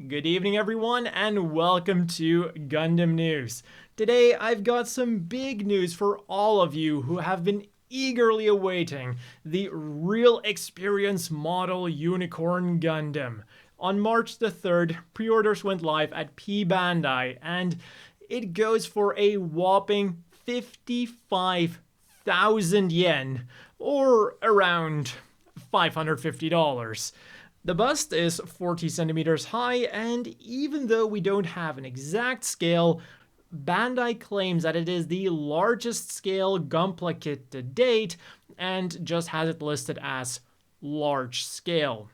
Good evening everyone and welcome to Gundam News. Today I've got some big news for all of you who have been eagerly awaiting the Real Experience Model Unicorn Gundam. On March the 3rd, pre-orders went live at p-bandai and it goes for a whopping 55,000 yen, or around $550. The bust is 40 centimeters high, and even though we don't have an exact scale, Bandai claims that it is the largest scale Gunpla kit to date, and just has it listed as large scale.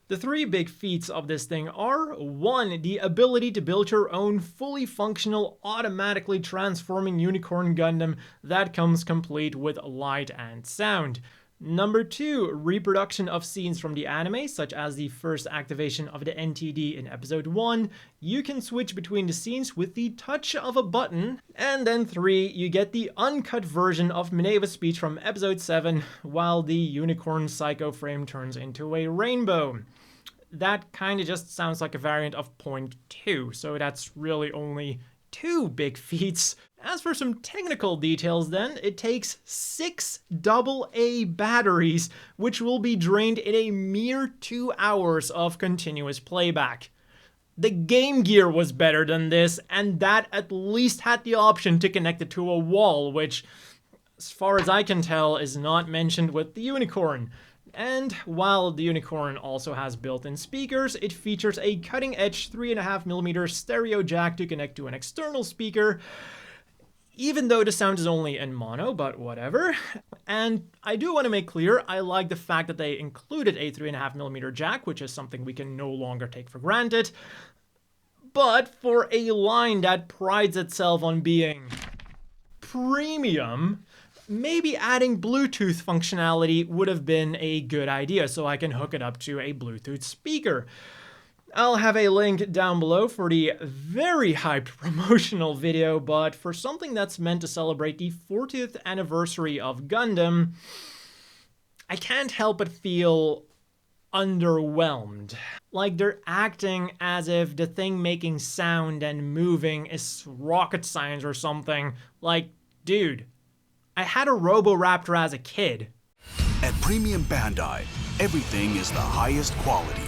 The three big feats of this thing are: 1. The ability to build your own fully functional, automatically transforming Unicorn Gundam that comes complete with light and sound. Number 2, reproduction of scenes from the anime, such as the first activation of the NTD in episode 1. You can switch between the scenes with the touch of a button. And then 3, you get the uncut version of Minerva's speech from episode 7, while the Unicorn Psycho frame turns into a rainbow. That kinda just sounds like a variant of point 2, so that's really only 2 big feats. As for some technical details then, it takes 6 AA batteries, which will be drained in a mere 2 hours of continuous playback. The Game Gear was better than this, and that at least had the option to connect it to a wall, which, as far as I can tell, is not mentioned with the Unicorn. And while the Unicorn also has built-in speakers, it features a cutting-edge 3.5mm stereo jack to connect to an external speaker, even though the sound is only in mono, but whatever. And I do want to make clear, I like the fact that they included a 3.5mm jack, which is something we can no longer take for granted. But for a line that prides itself on being premium, maybe adding Bluetooth functionality would have been a good idea, so I can hook it up to a Bluetooth speaker. I'll have a link down below for the very hyped promotional video, but for something that's meant to celebrate the 40th anniversary of Gundam, I can't help but feel underwhelmed. Like they're acting as if the thing making sound and moving is rocket science or something. Like, dude, I had a Roboraptor as a kid. At Premium Bandai, everything is the highest quality.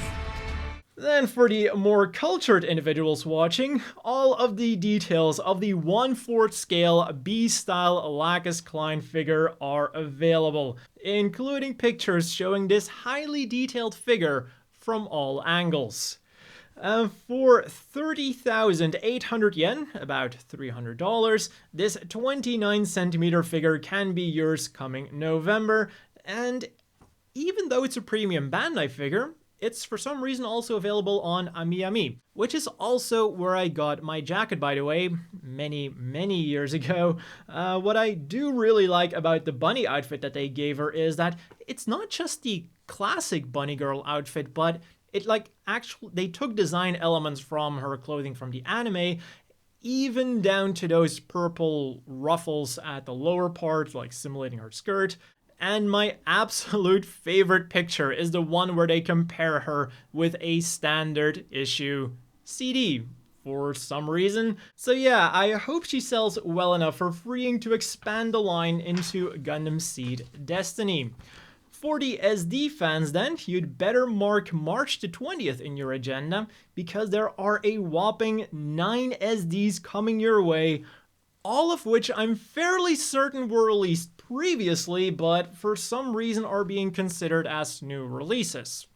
Then for the more cultured individuals watching, all of the details of the 1/4 scale B-style Lacus Klein figure are available, including pictures showing this highly detailed figure from all angles. For 30,800 yen, about $300, this 29 centimeter figure can be yours coming November, and even though it's a premium Bandai figure, it's for some reason also available on AmiAmi, which is also where I got my jacket, by the way, many years ago. What I do really like about the bunny outfit that they gave her is that it's not just the classic bunny girl outfit, but they took design elements from her clothing from the anime, even down to those purple ruffles at the lower part, like simulating her skirt. And my absolute favorite picture is the one where they compare her with a standard issue CD for some reason. So yeah, I hope she sells well enough for freeing to expand the line into Gundam Seed Destiny. For the SD fans then, you'd better mark March the 20th in your agenda, because there are a whopping 9 SDs coming your way, all of which I'm fairly certain were released previously, but for some reason are being considered as new releases.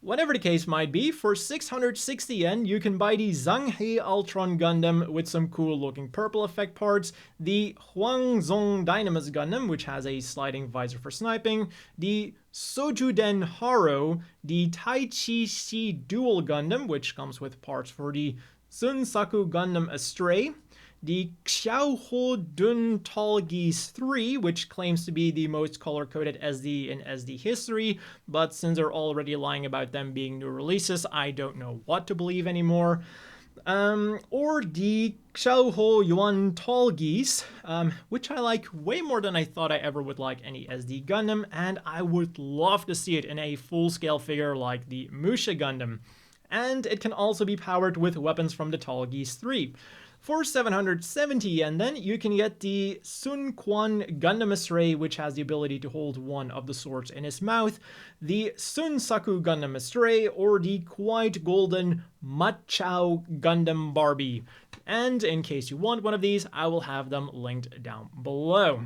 Whatever the case might be, for 660 yen, you can buy the Zanghei Ultron Gundam with some cool looking purple effect parts, the Hwangzong Dynamis Gundam, which has a sliding visor for sniping, the Sojuden Haro, the Taichi Shi Dual Gundam, which comes with parts for the Sunsaku Gundam Astray, the Xiaoho Dun Tall Geese 3, which claims to be the most color-coded SD in SD history, but since they're already lying about them being new releases, I don't know what to believe anymore. Or the Xiaoho Yuan Tall Geese, which I like way more than I thought I ever would like any SD Gundam, and I would love to see it in a full-scale figure like the Musha Gundam. and it can also be powered with weapons from the Tall Geese 3. For 770 yen, then you can get the Sun Quan Gundam Stray, which has the ability to hold one of the swords in his mouth, the Sun Saku Gundam Stray, or the Quite Golden Machao Gundam Barbie. And in case you want one of these, I will have them linked down below.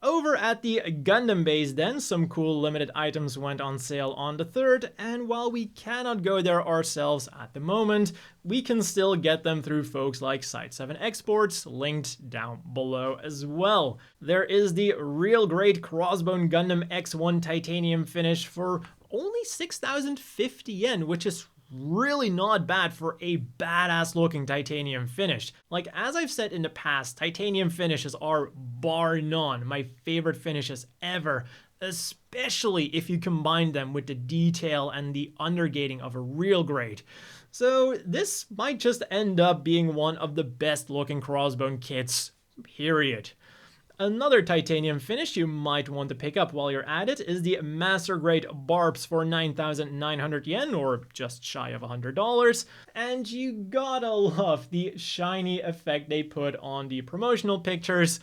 Over at the Gundam base then, some cool limited items went on sale on the 3rd, and while we cannot go there ourselves at the moment, we can still get them through folks like Site 7 Exports, linked down below as well. There is the real great Crossbone Gundam X1 titanium finish for only 6,050 yen, which is really not bad for a badass looking titanium finish. Like, as I've said in the past, titanium finishes are bar none my favorite finishes ever, especially if you combine them with the detail and the undergating of a real grade. So this might just end up being one of the best looking Crossbone kits, period. Another titanium finish you might want to pick up while you're at it is the Master Grade Barbs for 9,900 yen, or just shy of $100. And you gotta love the shiny effect they put on the promotional pictures.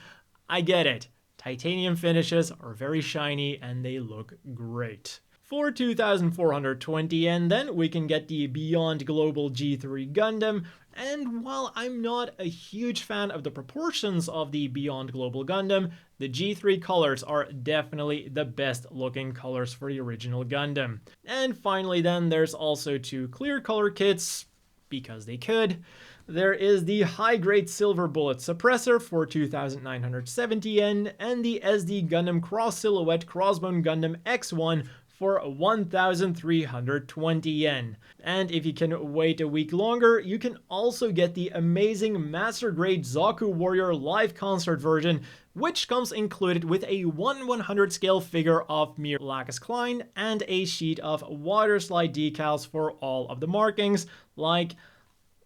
I get it. Titanium finishes are very shiny and they look great. For 2,420 yen, then we can get the Beyond Global G3 Gundam. And while I'm not a huge fan of the proportions of the Beyond Global Gundam, the G3 colors are definitely the best looking colors for the original Gundam. And finally then, there's also 2 clear color kits, because they could. There is the high-grade Silver Bullet Suppressor for 2,970 yen, and the SD Gundam Cross Silhouette Crossbone Gundam X1 for 1,320 yen. And if you can wait a week longer, you can also get the amazing Master Grade Zaku Warrior live concert version, which comes included with a 1/100 scale figure of Mir Lacus Klein and a sheet of water slide decals for all of the markings, like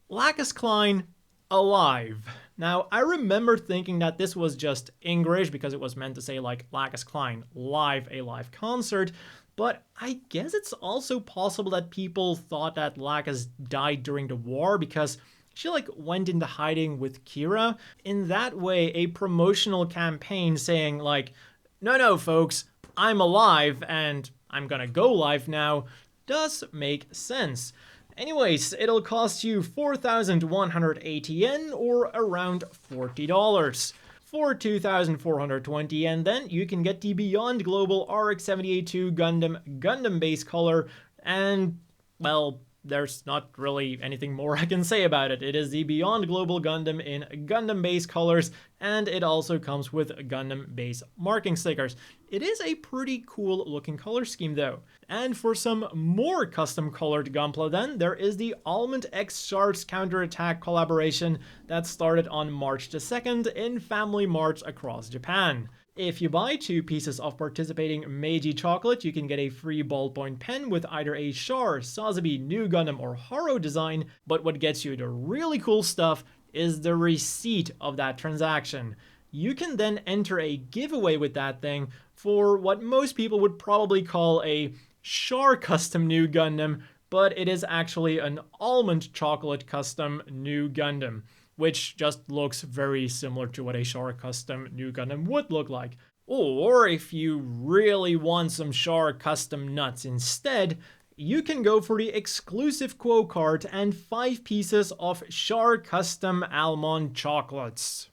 Lacus Klein alive. Now, I remember thinking that this was just English because it was meant to say like Lacus Klein live, a live concert, but I guess it's also possible that people thought that Lacus died during the war because she like went into hiding with Kira. In that way, a promotional campaign saying like, no folks, I'm alive and I'm gonna go live now, does make sense. Anyways, it'll cost you 4,180 yen, or around $40. For 2,420 yen, then you can get the Beyond Global RX-78-2 Gundam base color, and, well, there's not really anything more I can say about it. It is the Beyond Global Gundam in Gundam base colors, and it also comes with Gundam base marking stickers. It is a pretty cool looking color scheme though. And for some more custom colored Gunpla then, there is the Almond x Char's Counterattack collaboration that started on March the 2nd in Family Marts across Japan. If you buy 2 pieces of participating Meiji chocolate, you can get a free ballpoint pen with either a Char, Sazabi, New Gundam, or Haro design, but what gets you the really cool stuff is the receipt of that transaction. You can then enter a giveaway with that thing for what most people would probably call a Char custom New Gundam, but it is actually an Almond chocolate custom New Gundam, which just looks very similar to what a Char custom New Gundam would look like. Or if you really want some Char custom nuts instead, you can go for the exclusive quo card and 5 pieces of Char custom Almond chocolates.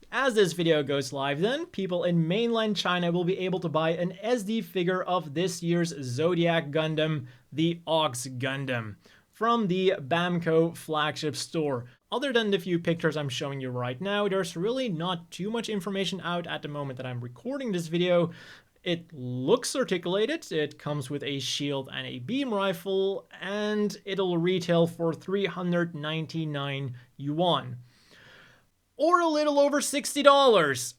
As this video goes live then, people in mainland China will be able to buy an SD figure of this year's Zodiac Gundam, the Ox Gundam, from the Bamco flagship store. Other than the few pictures I'm showing you right now, there's really not too much information out at the moment that I'm recording this video. It looks articulated, it comes with a shield and a beam rifle, and it'll retail for 399 yuan. Or a little over $60.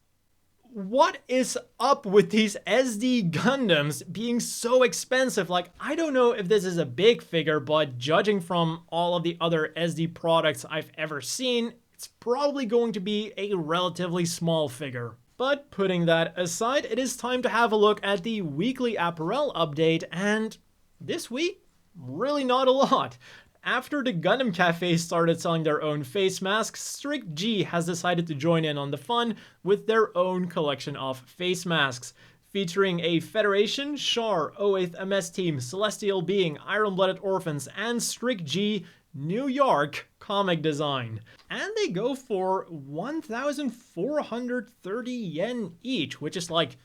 What is up with these SD Gundams being so expensive? Like, I don't know if this is a big figure, but judging from all of the other SD products I've ever seen, it's probably going to be a relatively small figure. But putting that aside, it is time to have a look at the weekly apparel update, and this week, really not a lot. After the Gundam Café started selling their own face masks, Strict G has decided to join in on the fun with their own collection of face masks, featuring a Federation, Char, 08th MS Team, Celestial Being, Iron-Blooded Orphans, and Strict G New York comic design. And they go for 1,430 yen each, which is like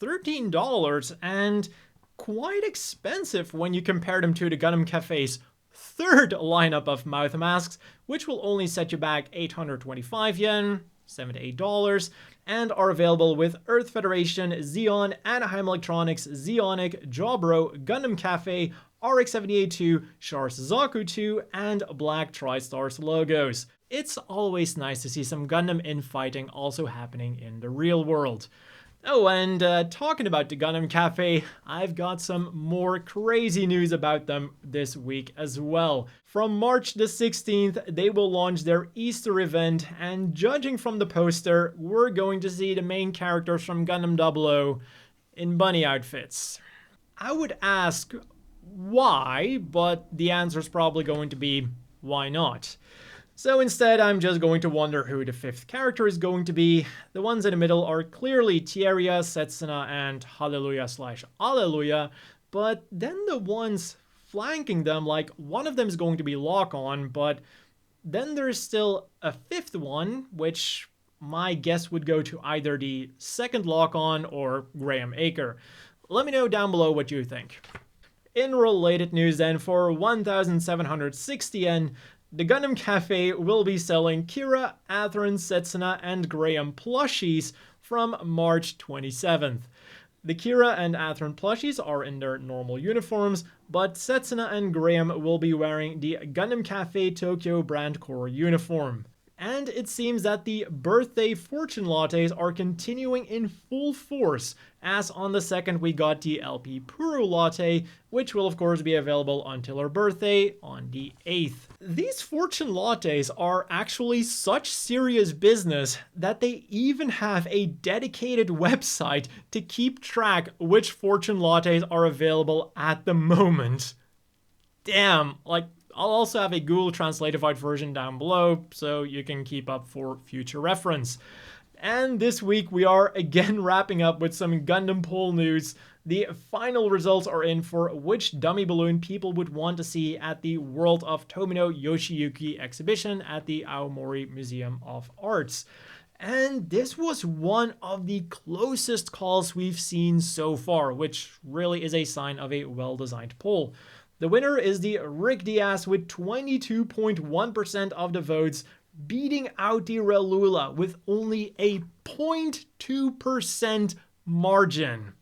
$13 and quite expensive when you compare them to the Gundam Café's third lineup of mouth masks, which will only set you back 825 yen, $7 to $8, and are available with Earth Federation, Xeon, Anaheim Electronics, Xeonic, Jawbro, Gundam Café, RX-78-2, Char Suzaku 2, and Black Tri-Stars logos. It's always nice to see some Gundam infighting also happening in the real world. Oh, and talking about the Gundam Café, I've got some more crazy news about them this week as well. From March the 16th, they will launch their Easter event, and judging from the poster, we're going to see the main characters from Gundam 00 in bunny outfits. I would ask why, but the answer is probably going to be why not? So instead, I'm just going to wonder who the fifth character is going to be. The ones in the middle are clearly Tieria, Setsuna, and Hallelujah/Alleluia, but then the ones flanking them, like one of them is going to be Lock-On, but then there's still a fifth one, which my guess would go to either the second Lock-On or Graham Aker. Let me know down below what you think. In related news then, for 1,760 yen, the Gundam Café will be selling Kira, Atherin, Setsuna, and Graham plushies from March 27th. The Kira and Atherin plushies are in their normal uniforms, but Setsuna and Graham will be wearing the Gundam Café Tokyo brand core uniform. And it seems that the birthday fortune lattes are continuing in full force, as on the 2nd we got the Elpeo latte, which will of course be available until her birthday on the 8th. These fortune lattes are actually such serious business that they even have a dedicated website to keep track which fortune lattes are available at the moment. Damn, like, I'll also have a Google Translatified version down below, so you can keep up for future reference. And this week we are again wrapping up with some Gundam poll news. The final results are in for which dummy balloon people would want to see at the World of Tomino Yoshiyuki exhibition at the Aomori Museum of Arts. And this was one of the closest calls we've seen so far, which really is a sign of a well-designed poll. The winner is the Rick Diaz with 22.1% of the votes, beating out the Relula with only a 0.2% margin.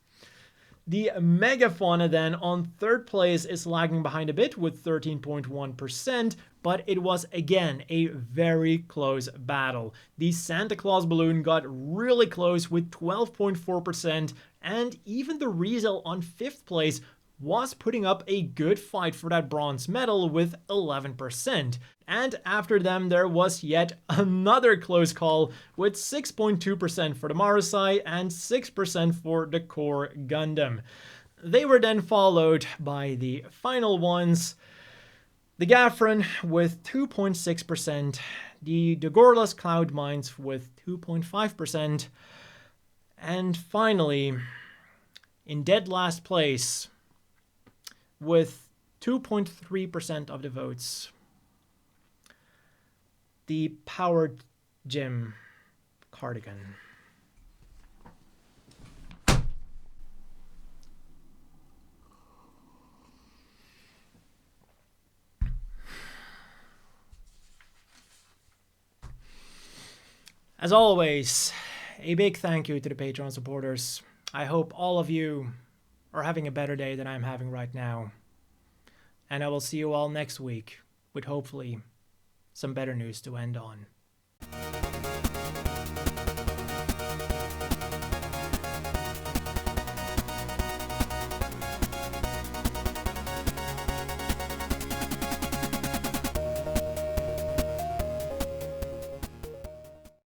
The Megafauna then on third place is lagging behind a bit with 13.1%, but it was again a very close battle. The Santa Claus balloon got really close with 12.4%, and even the Riesel on fifth place was putting up a good fight for that bronze medal with 11%. And after them, there was yet another close call with 6.2% for the Marusai and 6% for the Core Gundam. They were then followed by the final ones, the Gafron with 2.6%, the Dagorlas Cloud Mines with 2.5%, and finally, in dead last place, with 2.3% of the votes, the Powered Gym cardigan. As always, a big thank you to the Patreon supporters. I hope all of you are having a better day than I'm having right now. And I will see you all next week with hopefully some better news to end on.